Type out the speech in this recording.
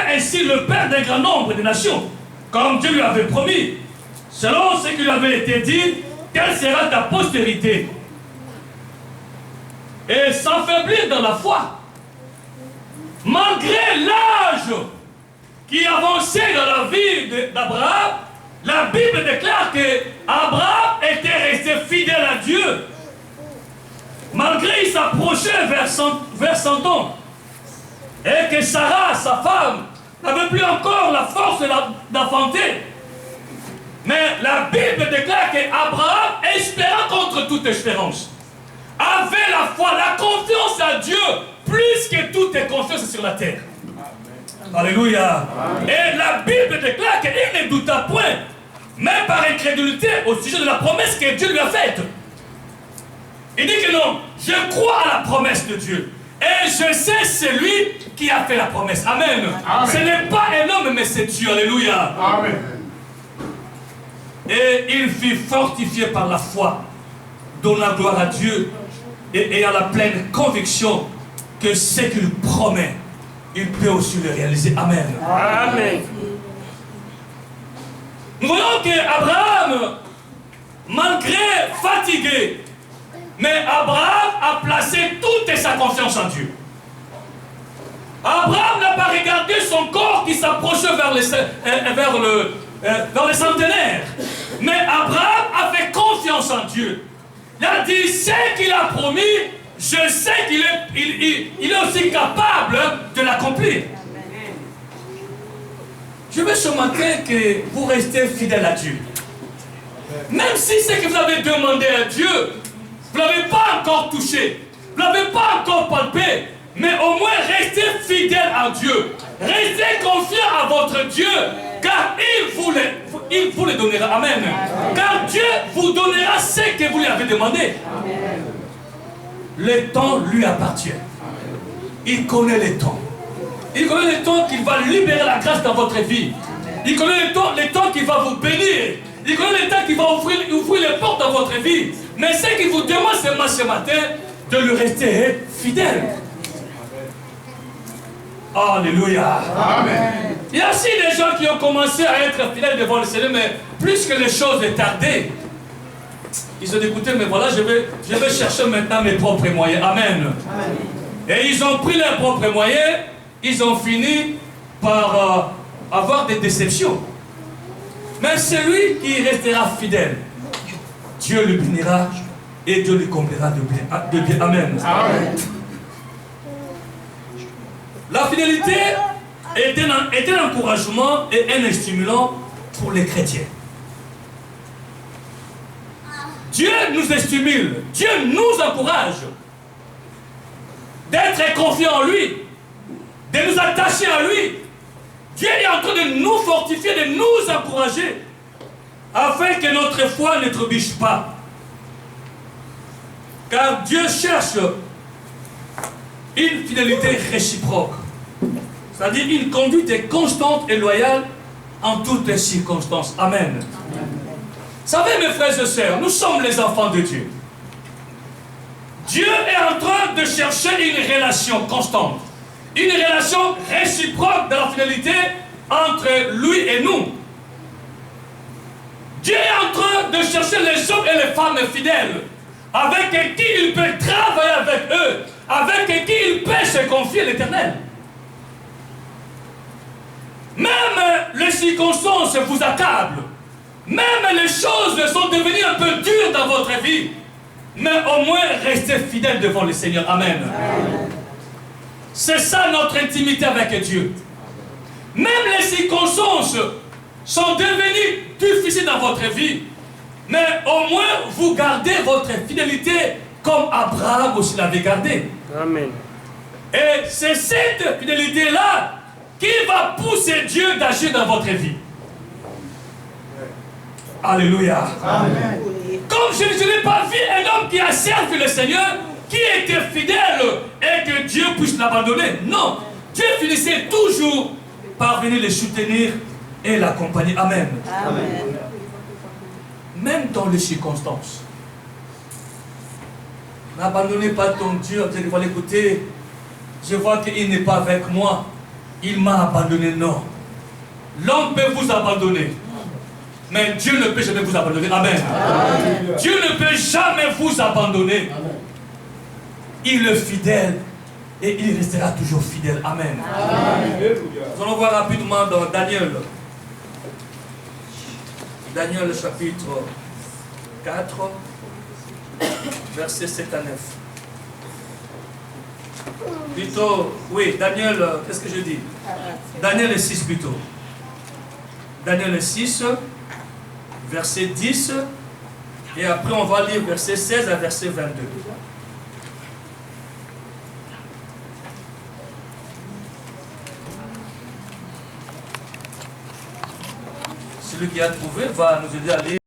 ainsi le père d'un grand nombre de nations, comme Dieu lui avait promis, selon ce qui lui avait été dit, quelle sera ta postérité. Et s'affaiblir dans la foi, malgré l'âge qui avançait dans la vie d'Abraham, la Bible déclare qu'Abraham était resté fidèle à Dieu. Malgré il s'approchait vers 100 ans. Et que Sarah, sa femme, n'avait plus encore la force d'enfanter. Mais la Bible déclare qu'Abraham, espérant contre toute espérance, avait la foi, la confiance à Dieu, plus que toute confiance sur la terre. Alléluia. Et la Bible déclare qu'il ne douta point, même par incrédulité, au sujet de la promesse que Dieu lui a faite. Il dit que non, je crois à la promesse de Dieu. Et je sais celui qui a fait la promesse. Amen. Amen. Ce n'est pas un homme, mais c'est Dieu. Alléluia. Amen. Et il fut fortifié par la foi, donnant gloire à Dieu et à la pleine conviction que ce qu'il promet, il peut aussi le réaliser. Amen. Amen. Nous voyons qu'Abraham, malgré fatigué, mais Abraham a placé toute sa confiance en Dieu. Abraham n'a pas regardé son corps qui s'approchait vers les centenaires. Mais Abraham a fait confiance en Dieu. Il a dit, ce qu'il a promis, je sais qu'il est aussi capable de l'accomplir. Je veux ce matin que vous restez fidèles à Dieu. Même si ce que vous avez demandé à Dieu, vous ne l'avez pas encore touché, vous ne l'avez pas encore palpé, mais au moins restez fidèles à Dieu. Restez confiants à votre Dieu, car il vous le donnera. Amen. Car Dieu vous donnera ce que vous lui avez demandé. Amen. Le temps lui appartient. Il connaît les temps. Il connaît les temps qu'il va libérer la grâce dans votre vie. Il connaît les temps qu'il va vous bénir. Il connaît les temps qu'il va ouvrir les portes dans votre vie. Mais ce qu'il vous demande seulement ce matin, de lui rester fidèle. Alléluia. Amen. Il y a aussi des gens qui ont commencé à être fidèles devant le Seigneur, mais plus que les choses tardaient, ils ont dit, écoutez, mais voilà, je vais chercher maintenant mes propres moyens. Amen. Amen. Et ils ont pris leurs propres moyens, ils ont fini par avoir des déceptions. Mais celui qui restera fidèle, Dieu le bénira et Dieu lui comblera de bien. Amen. Amen. La fidélité est un encouragement et un stimulant pour les chrétiens. Dieu nous stimule, Dieu nous encourage d'être confiants en lui, de nous attacher à lui. Dieu est en train de nous fortifier, de nous encourager, afin que notre foi ne trébuche pas. Car Dieu cherche une fidélité réciproque, c'est-à-dire une conduite constante et loyale en toutes circonstances. Amen. Vous savez, mes frères et sœurs, nous sommes les enfants de Dieu. Dieu est en train de chercher une relation constante, une relation réciproque dans la fidélité entre lui et nous. Dieu est en train de chercher les hommes et les femmes fidèles, avec qui il peut travailler avec eux, avec qui il peut se confier l'Éternel. Même les circonstances vous accablent, même les choses sont devenues un peu dures dans votre vie, mais au moins restez fidèles devant le Seigneur. Amen. Amen. C'est ça notre intimité avec Dieu. Même les circonstances sont devenues difficiles dans votre vie, mais au moins vous gardez votre fidélité comme Abraham aussi l'avait gardé. Amen. Et c'est cette fidélité-là qui va pousser Dieu d'agir dans votre vie. Alléluia. Amen. Comme je n'ai pas vu un homme qui a servi le Seigneur, qui était fidèle et que Dieu puisse l'abandonner. Non. Dieu finissait toujours par venir le soutenir et l'accompagner. Amen. Amen. Même dans les circonstances. N'abandonnez pas ton Dieu. Vous allez écouter, je vois qu'il n'est pas avec moi. il m'a abandonné. Non. L'homme peut vous abandonner. Mais Dieu ne peut jamais vous abandonner. Amen. Amen. Dieu ne peut jamais vous abandonner. Amen. Il est fidèle et il restera toujours fidèle. Amen. Amen. Nous allons voir rapidement dans Daniel. Daniel chapitre 4, versets 7 à 9. Plutôt, oui, Daniel, qu'est-ce que je dis? Daniel 6 plutôt. Daniel 6, verset 10, et après on va lire verset 16 à verset 22. Celui qui a trouvé va nous aider à lire.